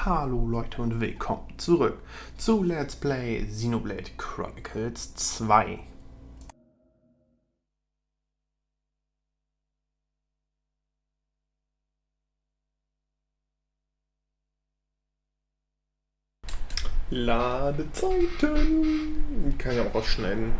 Hallo Leute und willkommen zurück zu Let's Play Xenoblade Chronicles 2. Ladezeiten. Kann ich auch rausschneiden.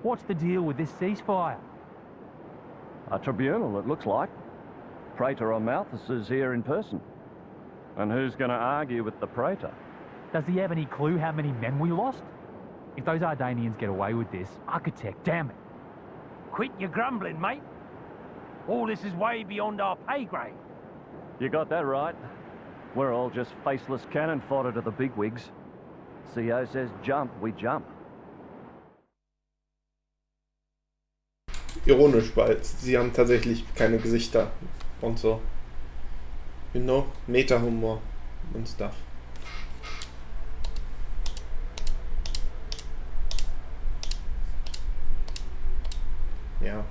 What's the deal with this ceasefire? A tribunal, it looks like. Praetor on Malthus is here in person. And who's going to argue with the Praetor? Does he have any clue how many men we lost? If those Ardanians get away with this, Architect, damn it. Quit your grumbling, mate. All this is way beyond our pay grade. You got that right. We're all just faceless cannon fodder to the bigwigs. CO says jump, we jump. Ironisch, weil sie haben tatsächlich keine Gesichter und so. You know, Meta-Humor und Stuff. Ja.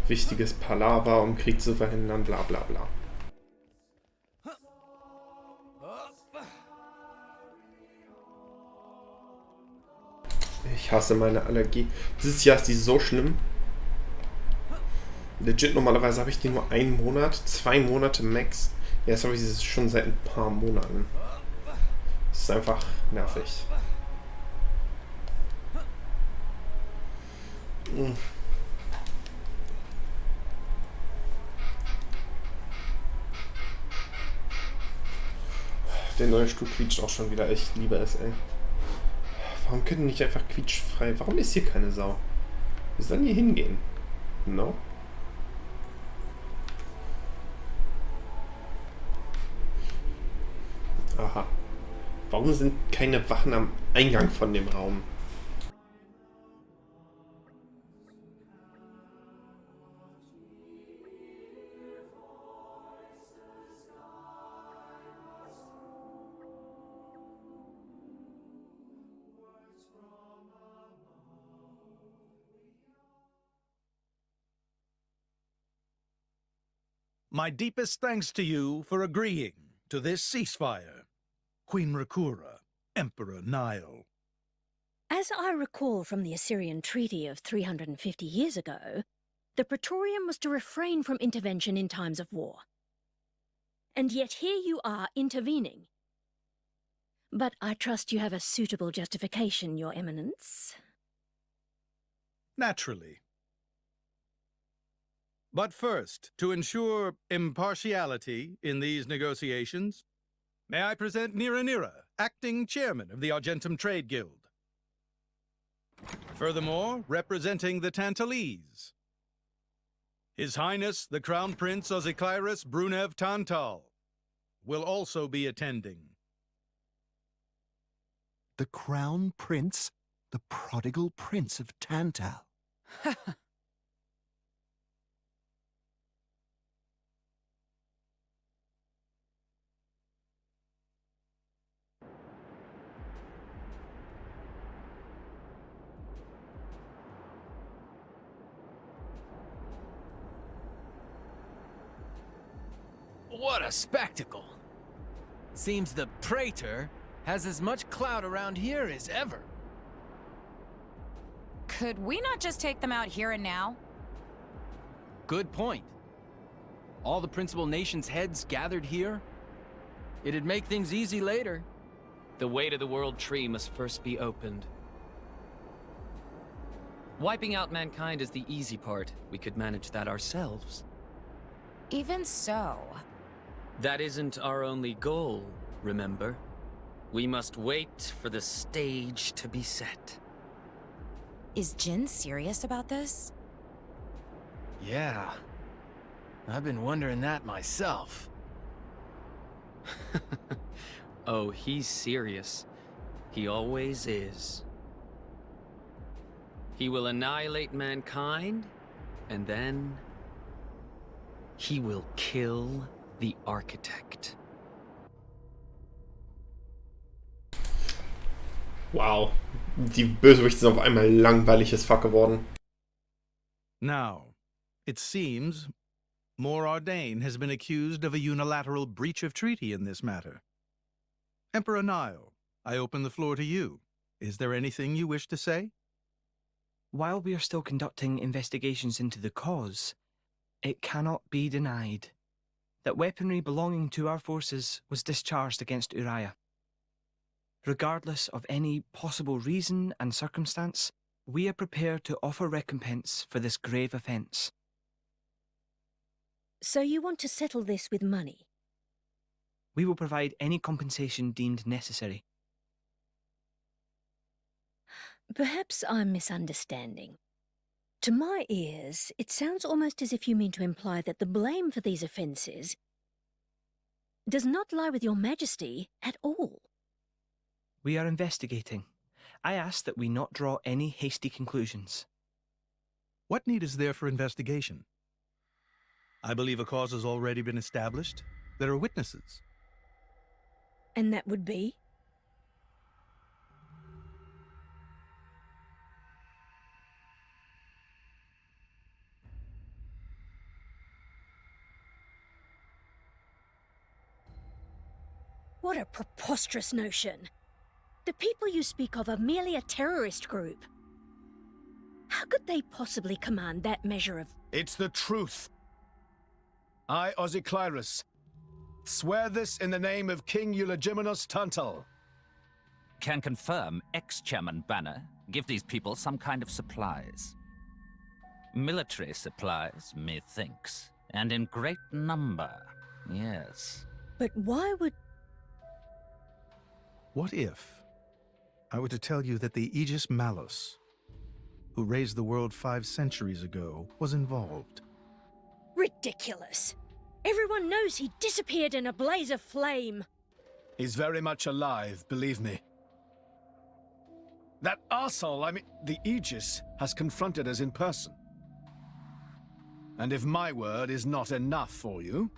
Wichtiges Palaver, um Krieg zu verhindern, bla bla bla. Ich hasse meine Allergie. Dieses Jahr ist die so schlimm. Legit, normalerweise habe ich die nur einen Monat, 2 Monate max. Jetzt habe ich sie schon seit ein paar Monaten. Das ist einfach nervig. Der neue Stuhl quietscht auch schon wieder. Ich liebe es, ey. Warum können die nicht einfach quietschfrei? Warum ist hier keine Sau? Wir sollen hier hingehen. No? Aha. Warum sind keine Wachen am Eingang von dem Raum? My deepest thanks to you for agreeing to this ceasefire, Queen Rakura, Emperor Nile. As I recall from the Assyrian treaty of 350 years ago, the Praetorium was to refrain from intervention in times of war. And yet here you are intervening. But I trust you have a suitable justification, Your Eminence. Naturally. But first, to ensure impartiality in these negotiations, may I present Nira, acting chairman of the Argentum Trade Guild. Furthermore, representing the Tantalese, His Highness the Crown Prince Ozikairis Brunev Tantal will also be attending. The Crown Prince? The prodigal Prince of Tantal. What a spectacle! Seems the Praetor has as much clout around here as ever. Could we not just take them out here and now? Good point. All the principal nations' heads gathered here? It'd make things easy later. The way to the world tree must first be opened. Wiping out mankind is the easy part. We could manage that ourselves. Even so. That isn't our only goal, remember? We must wait for the stage to be set. Is Jin serious about this? Yeah. I've been wondering that myself. Oh, he's serious. He always is. He will annihilate mankind, and then he will kill the architect. Wow. Die Bösewichte sind auf einmal langweiliges Fuck geworden. Now, it seems Morardain has been accused of a unilateral breach of treaty in this matter. Emperor Nile, I open the floor to you. Is there anything you wish to say? While we are still conducting investigations into the cause, it cannot be denied that weaponry belonging to our forces was discharged against Uriah. Regardless of any possible reason and circumstance, we are prepared to offer recompense for this grave offence. So you want to settle this with money? We will provide any compensation deemed necessary. Perhaps I'm misunderstanding. To my ears, it sounds almost as if you mean to imply that the blame for these offences does not lie with your Majesty at all. We are investigating. I ask that we not draw any hasty conclusions. What need is there for investigation? I believe a cause has already been established. There are witnesses. And that would be? What a preposterous notion. The people you speak of are merely a terrorist group. How could they possibly command that measure of... It's the truth. I, Ozyclyrus, swear this in the name of King Eulogimenos Tantal. Can confirm ex-chairman Banner give these people some kind of supplies. Military supplies, methinks, and in great number, yes. But why would... What if I were to tell you that the Aegis Malus, who raised the world 5 centuries ago, was involved? Ridiculous. Everyone knows he disappeared in a blaze of flame. He's very much alive, believe me. That arsehole, the Aegis, has confronted us in person. And if my word is not enough for you...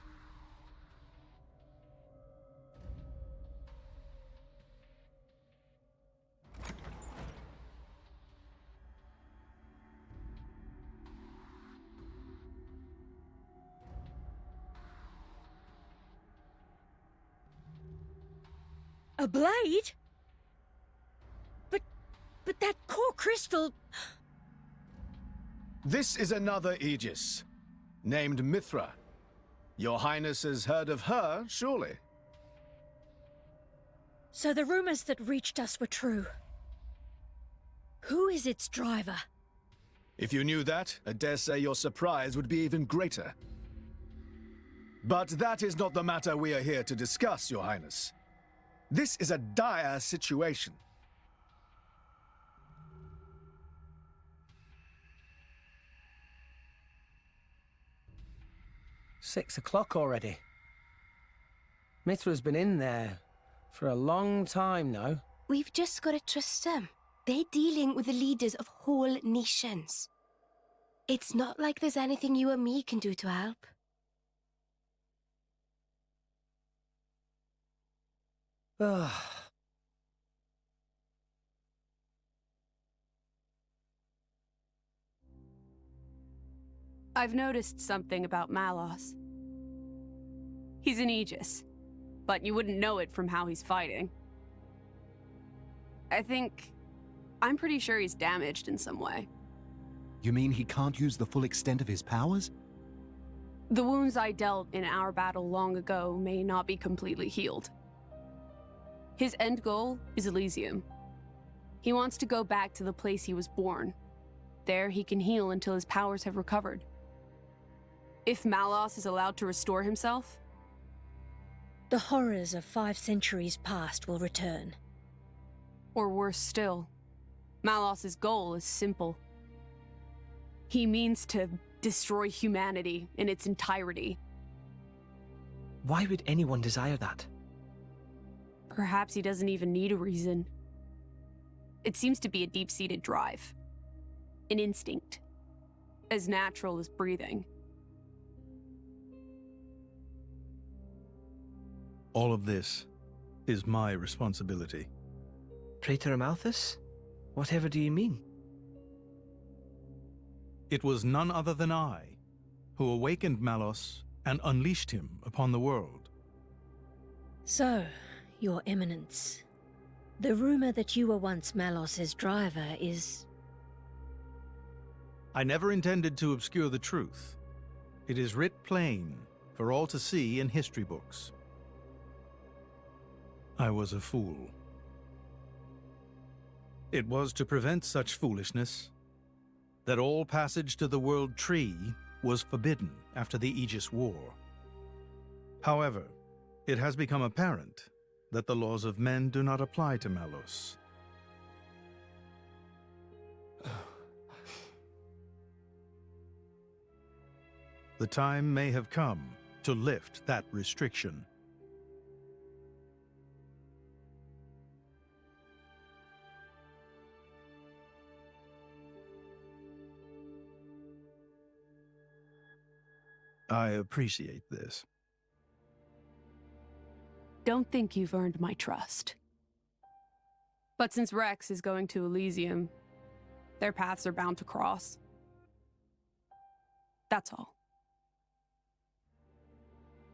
A blade? But that core crystal... This is another Aegis, named Mithra. Your Highness has heard of her, surely? So the rumors that reached us were true. Who is its driver? If you knew that, I dare say your surprise would be even greater. But that is not the matter we are here to discuss, Your Highness. This is a dire situation. "6 o'clock already. Mithra's been in there for a long time now. We've just got to trust them. They're dealing with the leaders of whole nations. It's not like there's anything you or me can do to help. Ugh. I've noticed something about Malos. He's an Aegis, but you wouldn't know it from how he's fighting. I'm pretty sure he's damaged in some way. You mean he can't use the full extent of his powers? The wounds I dealt in our battle long ago may not be completely healed. His end goal is Elysium. He wants to go back to the place he was born. There he can heal until his powers have recovered. If Malos is allowed to restore himself, the horrors of 5 centuries past will return. Or worse still, Malos's goal is simple. He means to destroy humanity in its entirety. Why would anyone desire that? Perhaps he doesn't even need a reason. It seems to be a deep-seated drive. An instinct. As natural as breathing. All of this is my responsibility. Praetor Amalthus? Whatever do you mean? It was none other than I who awakened Malos and unleashed him upon the world. So, Your Eminence, the rumor that you were once Malos's driver is... I never intended to obscure the truth. It is writ plain for all to see in history books. I was a fool. It was to prevent such foolishness that all passage to the World Tree was forbidden after the Aegis War. However, it has become apparent that the laws of men do not apply to Malos. The time may have come to lift that restriction. I appreciate this. Don't think you've earned my trust. But since Rex is going to Elysium, their paths are bound to cross. That's all.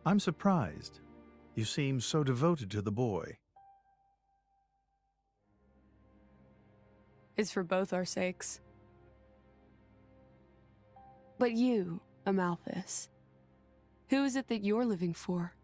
I'm surprised. You seem so devoted to the boy. It's for both our sakes. But you, Amalthus, who is it that you're living for?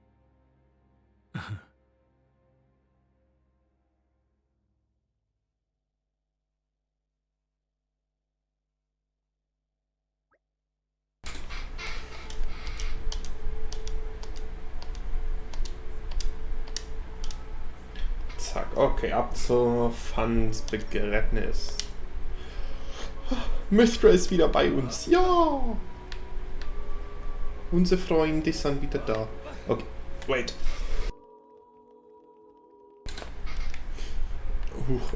Zack, okay, ab zur Fans Begräbnis. Mystra ist wieder bei uns, ja! Unsere Freunde sind wieder da. Okay, wait. Huch,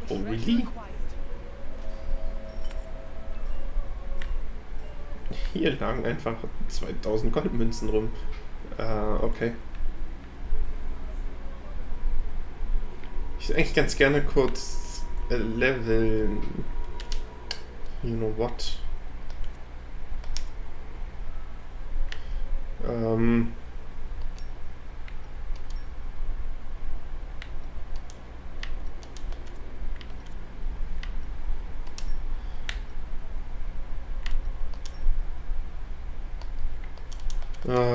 Oh, really? Hier lagen einfach 2000 Goldmünzen rum. Okay. Ich würde eigentlich ganz gerne kurz leveln. You know what?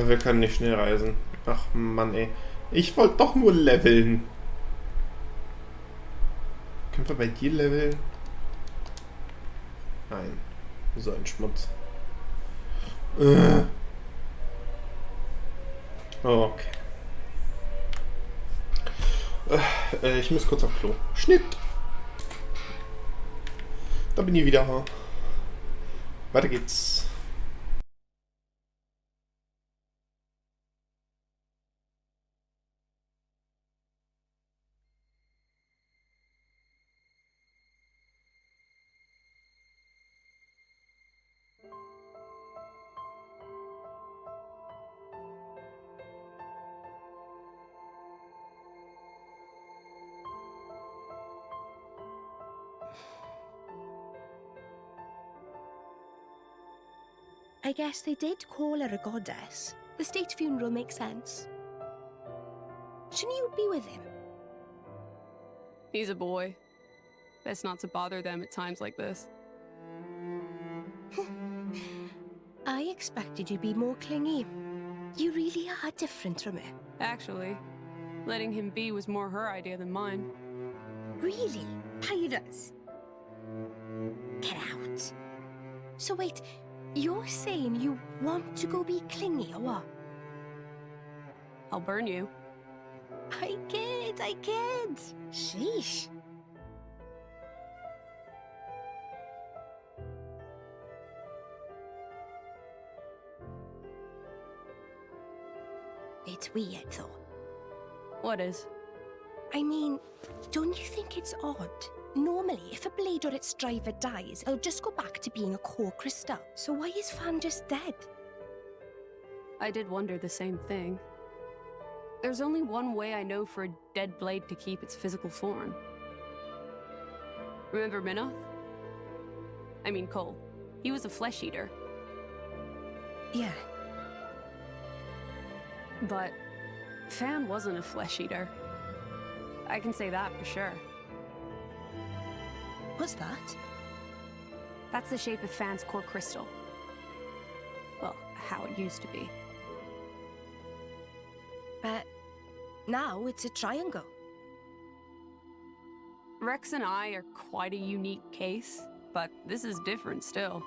Wir können nicht schnell reisen. Ach Mann, ey. Ich wollte doch nur leveln. Können wir bei dir leveln? Nein. So ein Schmutz. Okay. Ich muss kurz auf Klo. Schnitt. Da bin ich wieder. Weiter geht's. I guess they did call her a goddess. The state funeral makes sense. Shouldn't you be with him? He's a boy. Best not to bother them at times like this. I expected you to be more clingy. You really are different from her. Actually, letting him be was more her idea than mine. Really? Pyra's? Get out. So wait, you're saying you want to go be clingy or what? I'll burn you. I kid. Sheesh. It's weird, though. What is? I mean, don't you think it's odd? Normally, if a blade or its driver dies, it'll just go back to being a core crystal. So why is Fan just dead? I did wonder the same thing. There's only one way I know for a dead blade to keep its physical form. Remember Minoth? I mean Cole. He was a flesh eater. Yeah. But Fan wasn't a flesh eater. I can say that for sure. What's that? That's the shape of Fan's core crystal. Well, how it used to be. But now it's a triangle. Rex and I are quite a unique case, but this is different still.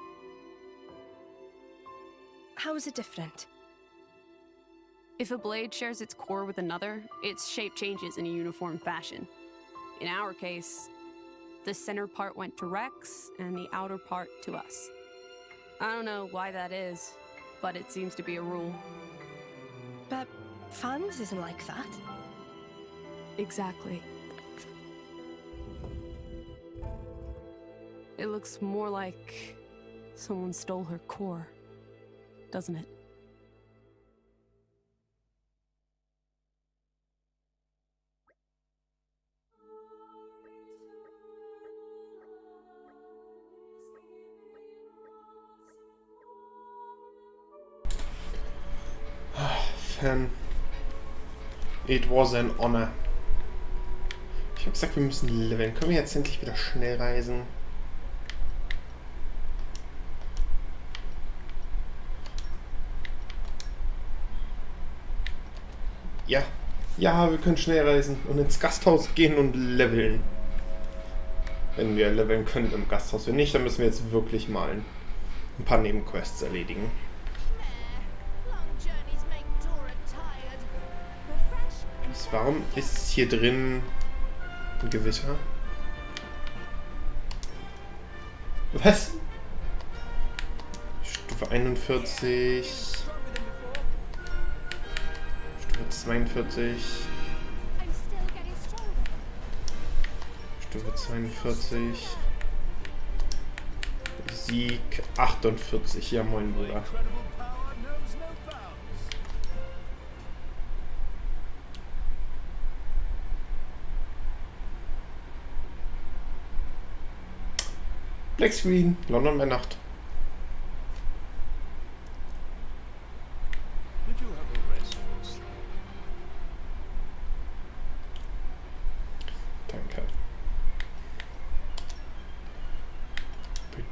How is it different? If a blade shares its core with another, its shape changes in a uniform fashion. In our case, the center part went to Rex, and the outer part to us. I don't know why that is, but it seems to be a rule. But Fan's isn't like that. Exactly. It looks more like someone stole her core, doesn't it? Fan. It was an honor. Ich habe gesagt, wir müssen leveln. Können wir jetzt endlich wieder schnell reisen? Ja. Ja, wir können schnell reisen und ins Gasthaus gehen und leveln. Wenn wir leveln können im Gasthaus. Wenn nicht, dann müssen wir jetzt wirklich mal ein paar Nebenquests erledigen. Warum ist hier drin ein Gewitter? Was? Stufe 41. Stufe 42. Stufe 42. Sieg 48. Ja, moin, Bruder. Black Screen, London bei Nacht. Danke.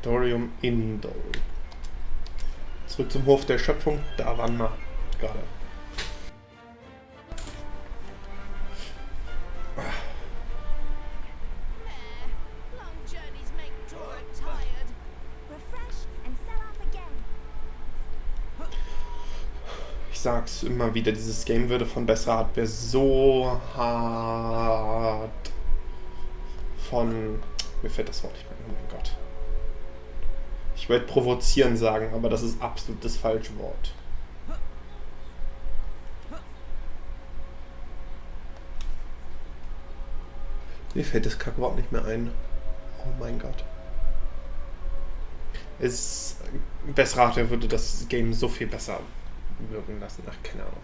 Beerdigung Indol. Zurück zum Hof der Schöpfung, da waren wir gerade. Ich sag's immer wieder, dieses Game würde von besserer Hardware so hart von... Mir fällt das Wort nicht mehr, oh mein Gott. Ich wollte provozieren sagen, aber das ist absolut das falsche Wort. Mir fällt das Kackwort nicht mehr ein. Oh mein Gott. Bessere Hardware würde das Game so viel besser wirken lassen. Ach, keine Ahnung.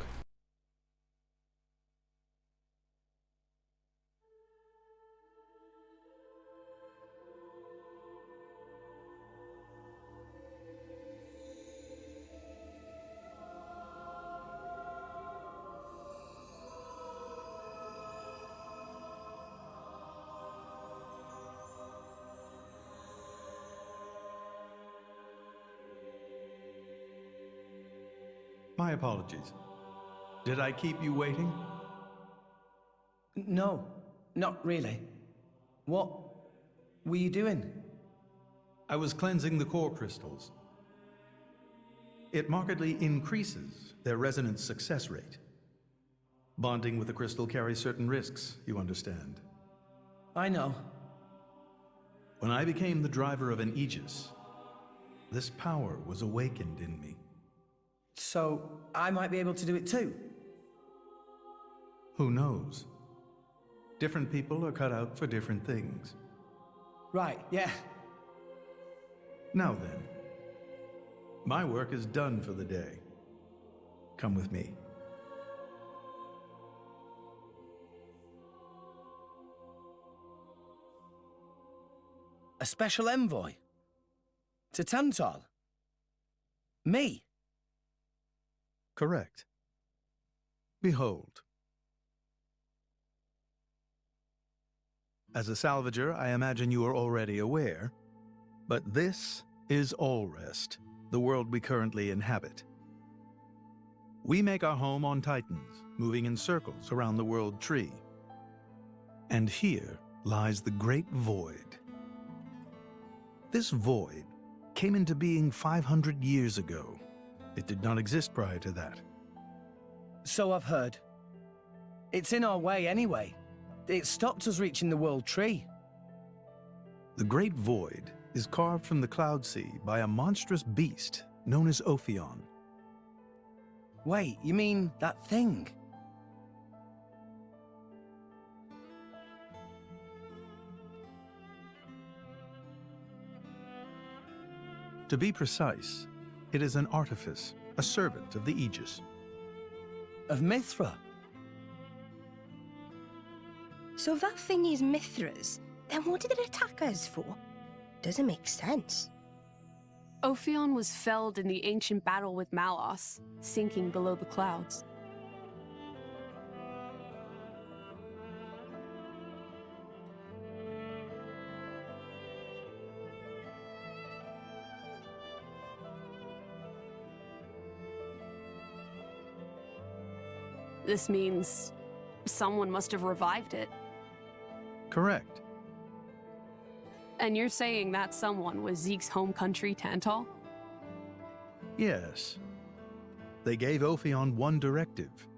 My apologies. Did I keep you waiting? No, not really. What were you doing? I was cleansing the core crystals. It markedly increases their resonance success rate. Bonding with the crystal carries certain risks, you understand. I know. When I became the driver of an Aegis, this power was awakened in me. So, I might be able to do it too? Who knows? Different people are cut out for different things. Right, yeah. Now then, my work is done for the day. Come with me. A special envoy? To Tantal? Me? Correct. Behold. As a salvager, I imagine you are already aware, but this is Alrest, the world we currently inhabit. We make our home on Titans, moving in circles around the world tree. And here lies the Great Void. This void came into being 500 years ago. It did not exist prior to that. So I've heard. It's in our way anyway. It stopped us reaching the world tree. The Great Void is carved from the Cloud Sea by a monstrous beast known as Ophion. Wait, you mean that thing? To be precise, it is an artifice, a servant of the Aegis. Of Mithra? So if that thing is Mithra's, then what did it attack us for? Doesn't make sense. Ophion was felled in the ancient battle with Malos, sinking below the clouds. This means someone must have revived it. Correct. And you're saying that someone was Zeke's home country, Tantal? Yes. They gave Ophion one directive: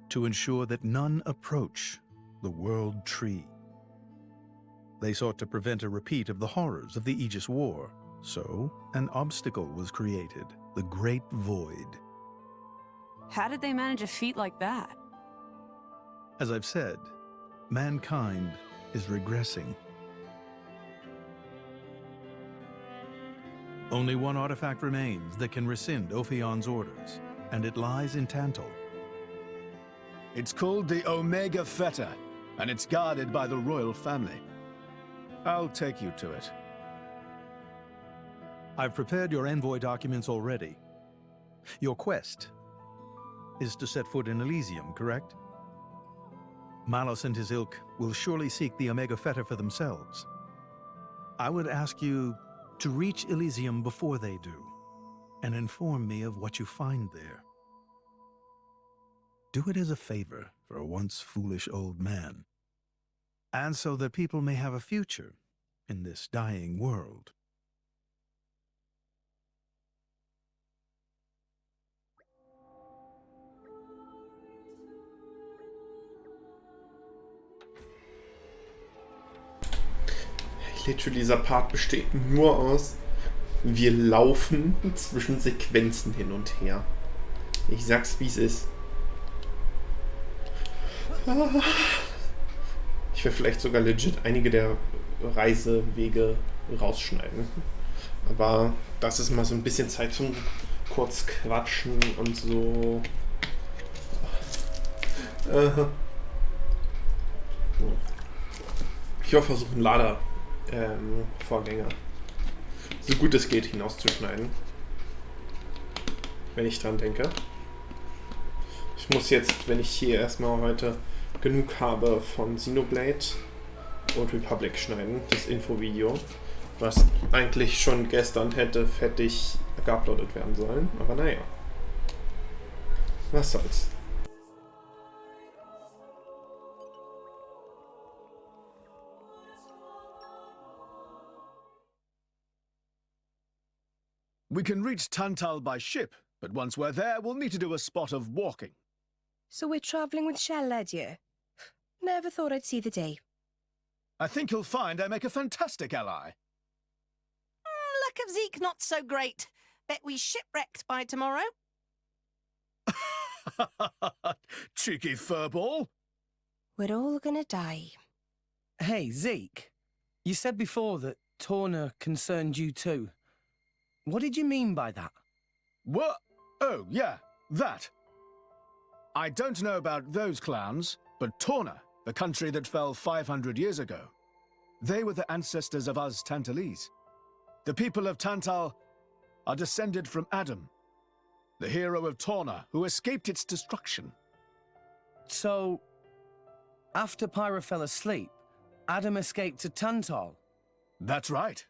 to ensure that none approach the World Tree. They sought to prevent a repeat of the horrors of the Aegis War, so an obstacle was created, the Great Void. How did they manage a feat like that? As I've said, mankind is regressing. Only one artifact remains that can rescind Ophion's orders, and it lies in Tantal. It's called the Omega Fetter, and it's guarded by the royal family. I'll take you to it. I've prepared your envoy documents already. Your quest is to set foot in Elysium, correct? Malos and his ilk will surely seek the Omega Fetter for themselves. I would ask you to reach Elysium before they do, and inform me of what you find there. Do it as a favor for a once foolish old man, and so that people may have a future in this dying world. Literally, dieser Part besteht nur aus, wir laufen zwischen Sequenzen hin und her. Ich sag's, wie es ist. Ich werde vielleicht sogar legit einige der Reisewege rausschneiden. Aber das ist mal so ein bisschen Zeit zum kurz quatschen und so. Ich hoffe, versuchen Lader-Vorgänger so gut es geht hinauszuschneiden. Wenn ich dran denke. Ich muss jetzt, wenn ich hier erstmal heute genug habe von Xenoblade und Republic schneiden, das Infovideo, was eigentlich schon gestern hätte fertig geuploadet werden sollen, aber naja. Was soll's. We can reach Tantal by ship, but once we're there, we'll need to do a spot of walking. So we're travelling with Shell, you? Never thought I'd see the day. I think you'll find I make a fantastic ally. Luck of Zeke not so great. Bet we shipwrecked by tomorrow. Cheeky furball. We're all gonna die. Hey, Zeke. You said before that Torna concerned you too. What did you mean by that? What? Oh, yeah, that. I don't know about those clans, but Torna, the country that fell 500 years ago, they were the ancestors of us Tantalese. The people of Tantal are descended from Adam, the hero of Torna who escaped its destruction. So, after Pyra fell asleep, Adam escaped to Tantal? That's right.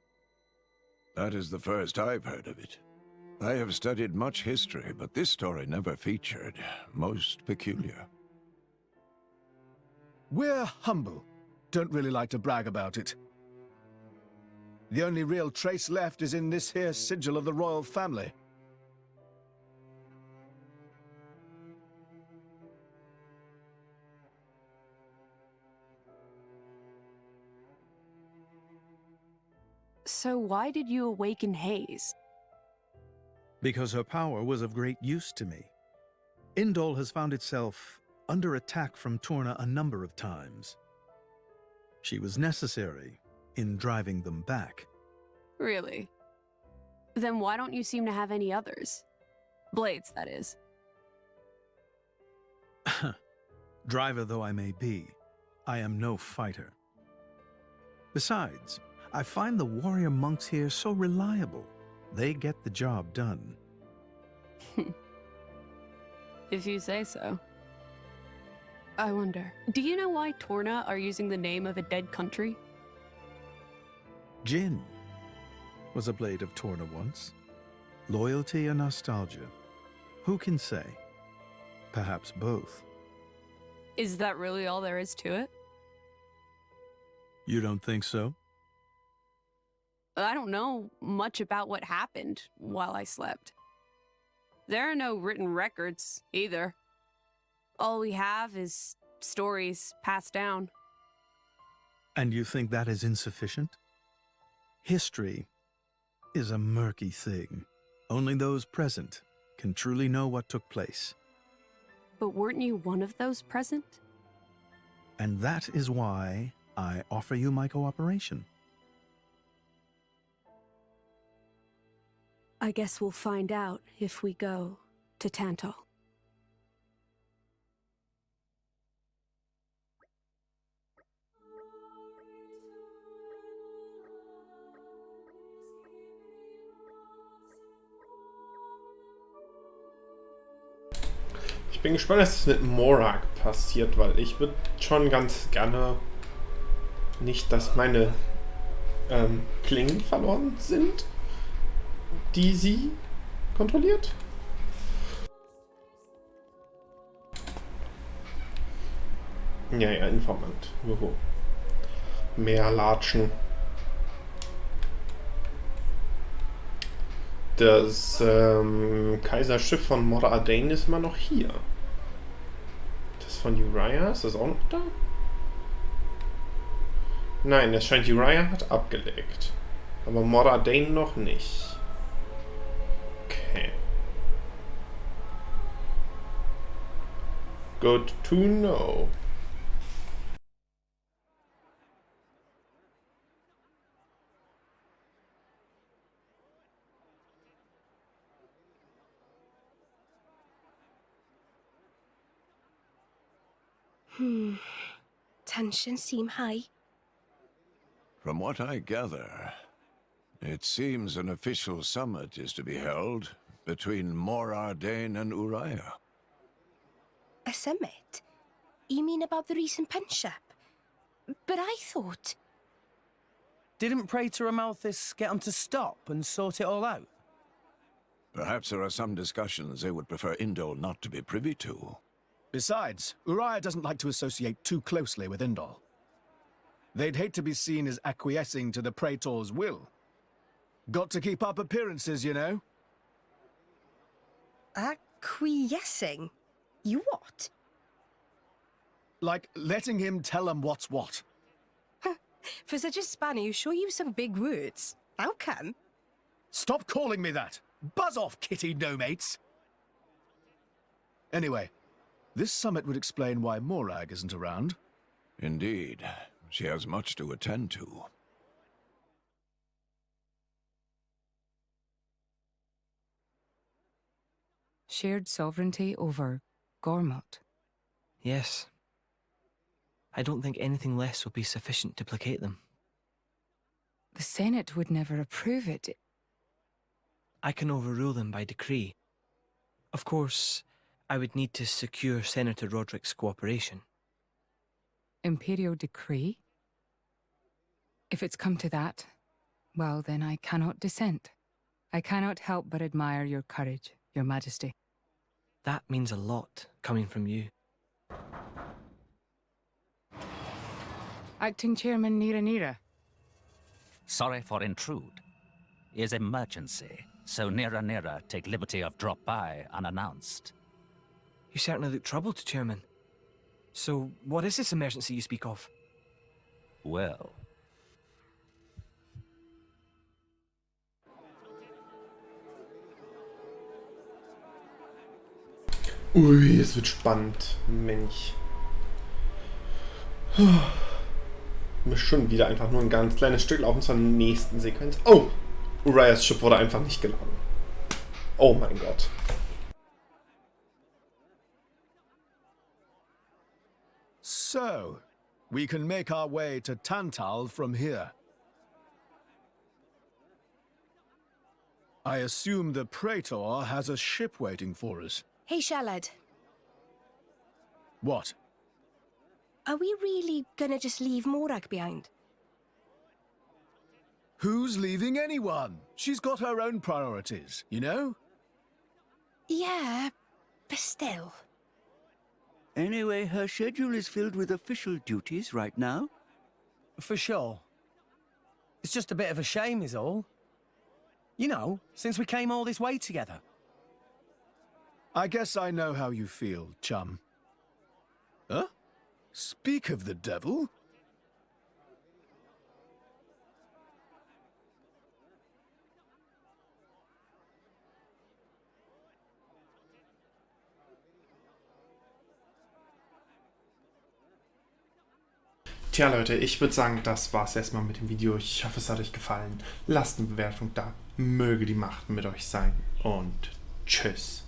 That is the first I've heard of it. I have studied much history, but this story never featured. Most peculiar. We're humble. Don't really like to brag about it. The only real trace left is in this here sigil of the royal family. So why did you awaken Hayes? Because her power was of great use to me. Indol has found itself under attack from Torna a number of times. She was necessary in driving them back. Really? Then why don't you seem to have any others? Blades, that is. Driver though I may be, I am no fighter. Besides, I find the warrior monks here so reliable. They get the job done. If you say so. I wonder, do you know why Torna are using the name of a dead country? Jin was a blade of Torna once. Loyalty and nostalgia. Who can say? Perhaps both. Is that really all there is to it? You don't think so? I don't know much about what happened while I slept. There are no written records, either. All we have is stories passed down. And you think that is insufficient? History is a murky thing. Only those present can truly know what took place. But weren't you one of those present? And that is why I offer you my cooperation. I guess we'll find out if we go to Tantal. Ich bin gespannt, was mit Morak passiert, weil ich würde schon ganz gerne nicht, dass meine Klingen verloren sind, die sie kontrolliert. Ja, Informant. Juhu. Mehr Latschen. Das Kaiserschiff von Mor Ardain ist immer noch hier. Das von Uriah, ist das auch noch da? Nein, es scheint Uriah hat abgelegt. Aber Mor Ardain noch nicht. Okay. Good to know. Tensions seem high. From what I gather, it seems an official summit is to be held between Mor Ardain and Uriah. A summit? You mean about the recent punch-up? But I thought... Didn't Praetor Amalthus get him to stop and sort it all out? Perhaps there are some discussions they would prefer Indol not to be privy to. Besides, Uriah doesn't like to associate too closely with Indol. They'd hate to be seen as acquiescing to the Praetor's will. Got to keep up appearances, you know. Acquiescing? You what? Like letting him tell them what's what. For such a spanner, you sure use some big words. How come? Stop calling me that! Buzz off, kitty no-mates! Anyway, this summit would explain why Morag isn't around. Indeed. She has much to attend to. Shared sovereignty over Gormott. Yes. I don't think anything less will be sufficient to placate them. The Senate would never approve it. I can overrule them by decree. Of course, I would need to secure Senator Roderick's cooperation. Imperial decree? If it's come to that, well then I cannot dissent. I cannot help but admire your courage, your majesty. That means a lot, coming from you. Acting Chairman Nira. Sorry for intrude. Is emergency, so Nira take liberty of drop by unannounced. You certainly look troubled, Chairman. So, what is this emergency you speak of? Well... Ui, es wird spannend. Mensch. Wir schon wieder einfach nur ein ganz kleines Stück laufen zur nächsten Sequenz. Oh! Uriahs Schiff wurde einfach nicht geladen. Oh mein Gott. So, we can make our way to Tantal from here. I assume the Praetor has a ship waiting for us. Hey, Shalad. What? Are we really gonna just leave Morag behind? Who's leaving anyone? She's got her own priorities, you know? Yeah, but still. Anyway, her schedule is filled with official duties right now. For sure. It's just a bit of a shame is all. You know, since we came all this way together. I guess I know how you feel, chum. Huh? Speak of the devil. Tja Leute, ich würde sagen, das war's erstmal mit dem Video. Ich hoffe, es hat euch gefallen. Lasst eine Bewertung da. Möge die Macht mit euch sein. Und tschüss.